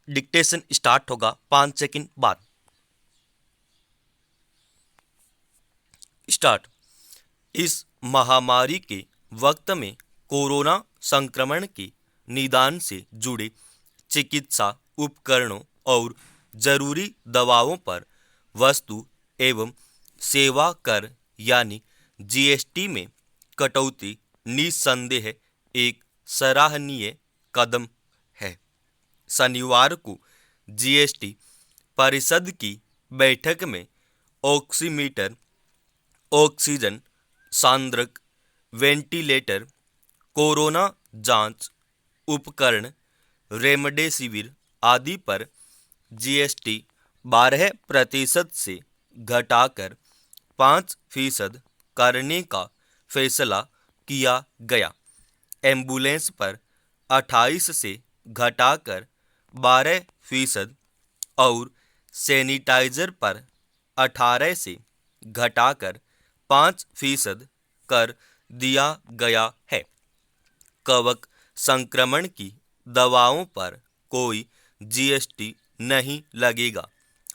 Dictation start होगा 5 second बाद। Start. इस महामारी के वक्त में कोरोना संक्रमण के निदान से जुड़े चिकित्सा उपकरणों और जरूरी दवाओं पर वस्तु एवं सेवा कर यानी जीएसटी में कटौती निस्संदेह एक सराहनीय कदम है। शनिवार को जीएसटी परिषद की बैठक में ऑक्सीमीटर, ऑक्सीजन सांद्रक, वेंटिलेटर, कोरोना जांच उपकरण, रेमडेसिविर आदि पर जीएसटी 12% से घटाकर 5% करने का फैसला किया गया। एम्बुलेंस पर 28 से घटाकर 12% और सैनिटाइजर पर 18 से घटाकर 5% कर दिया गया है। कवक संक्रमण की दवाओं पर कोई जीएसटी नहीं लगेगा।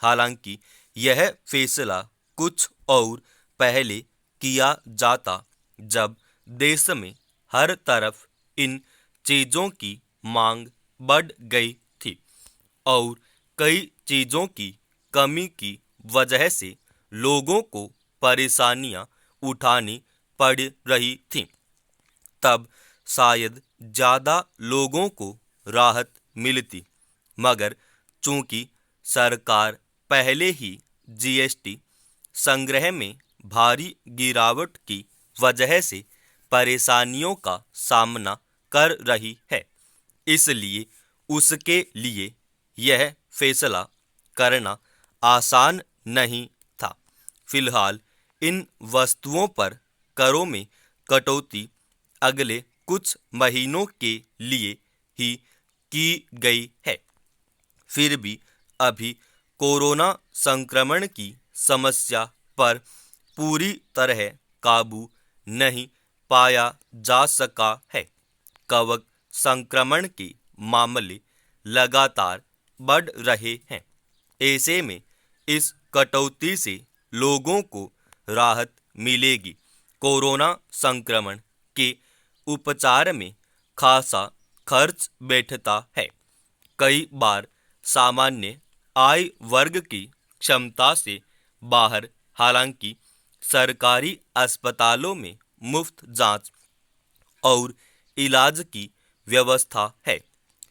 हालांकि यह फैसला कुछ और पहले किया जाता जब देश में हर तरफ इन चीज़ों की मांग बढ़ गई थी और कई चीज़ों की कमी की वजह से लोगों को परेशानियां उठानी पड़ रही थीं। तब शायद ज़्यादा लोगों को राहत मिलती, मगर चूंकि सरकार पहले ही जीएसटी संग्रह में भारी गिरावट की वजह से परेशानियों का सामना कर रही है, इसलिए उसके लिए यह फैसला करना आसान नहीं था। फिलहाल इन वस्तुओं पर करों में कटौती अगले कुछ महीनों के लिए ही की गई है। फिर भी अभी कोरोना संक्रमण की समस्या पर पूरी तरह काबू नहीं पाया जा सका है। कवक संक्रमण के मामले लगातार बढ़ रहे हैं। ऐसे में इस कटौती से लोगों को राहत मिलेगी। कोरोना संक्रमण के उपचार में खासा खर्च बैठता है। कई बार सामान्य आय वर्ग की क्षमता से बाहर। हालांकि सरकारी अस्पतालों में मुफ्त जांच और इलाज की व्यवस्था है,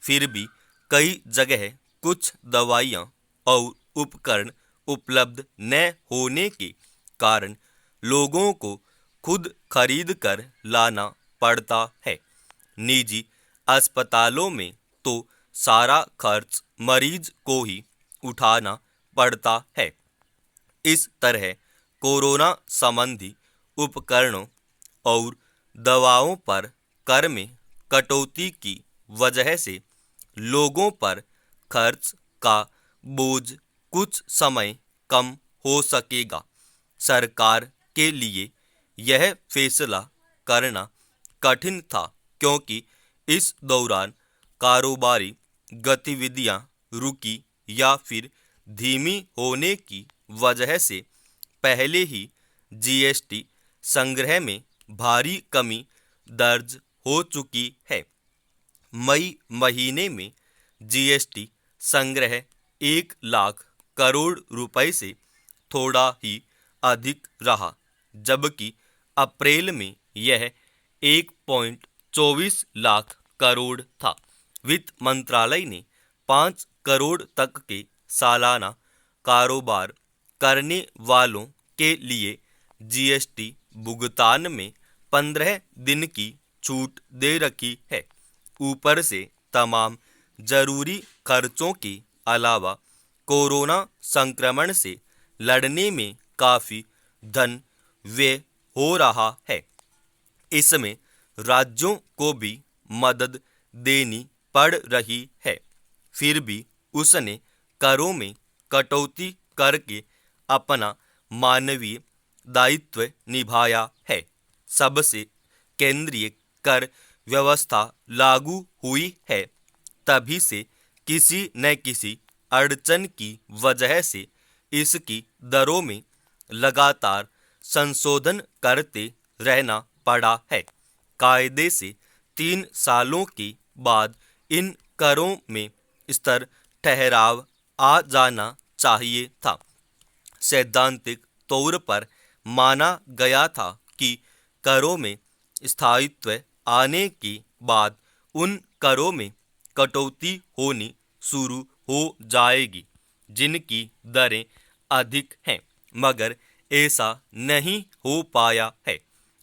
फिर भी कई जगह कुछ दवाइयाँ और उपकरण उपलब्ध न होने के कारण लोगों को खुद खरीद कर लाना पड़ता है। निजी अस्पतालों में तो सारा खर्च मरीज को ही उठाना पड़ता है। इस तरह कोरोना संबंधी उपकरणों और दवाओं पर कर में कटौती की वजह से लोगों पर खर्च का बोझ कुछ समय कम हो सकेगा। सरकार के लिए यह फैसला करना कठिन था क्योंकि इस दौरान कारोबारी गतिविधियां रुकी या फिर धीमी होने की वजह से पहले ही जीएसटी संग्रह में भारी कमी दर्ज हो चुकी है। मई महीने में जीएसटी संग्रह 1 लाख करोड़ रुपए से थोड़ा ही अधिक रहा, जबकि अप्रैल में यह 1.24 लाख करोड़ था। वित्त मंत्रालय ने 5 करोड़ तक के सालाना कारोबार करने वालों के लिए जीएसटी भुगतान में 15 दिन की छूट दे रखी है। ऊपर से तमाम जरूरी खर्चों के अलावा कोरोना संक्रमण से लड़ने में काफी धन व्यय हो रहा है। इसमें राज्यों को भी मदद देनी पड़ रही है। फिर भी उसने करों में कटौती करके अपना मानवीय दायित्व निभाया है। सबसे केंद्रीय कर व्यवस्था लागू हुई है तभी से किसी न किसी अड़चन की वजह से इसकी दरों में लगातार संशोधन करते रहना पड़ा है। कायदे से 3 सालों के बाद इन करों में स्तर ठहराव आ जाना चाहिए था। सैद्धांतिक तौर पर माना गया था कि करों में स्थायित्व आने के बाद उन करों में कटौती होनी शुरू हो जाएगी जिनकी दरें अधिक हैं, मगर ऐसा नहीं हो पाया है।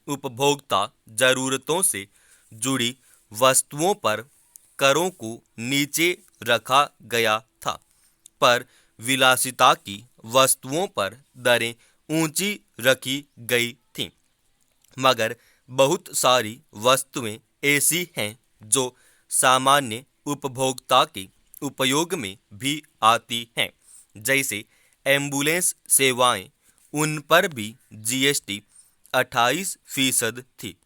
उपभोक्ता जरूरतों से जुड़ी वस्तुओं पर करों को नीचे रखा गया था, पर विलासिता की वस्तुओं पर दरें ऊंची रखी गई थीं। मगर बहुत सारी वस्तुएं ऐसी हैं जो सामान्य उपभोक्ता के उपयोग में भी आती हैं, जैसे एम्बुलेंस सेवाएं। उन पर भी जीएसटी 28% थी,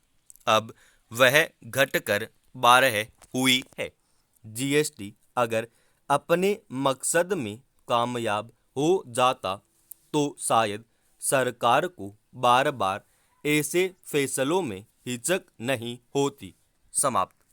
अब वह घटकर 12 हुई है। जीएसटी अगर अपने मकसद में कामयाब हो जाता तो शायद सरकार को बार बार ऐसे फैसलों में हिचक नहीं होती। समाप्त।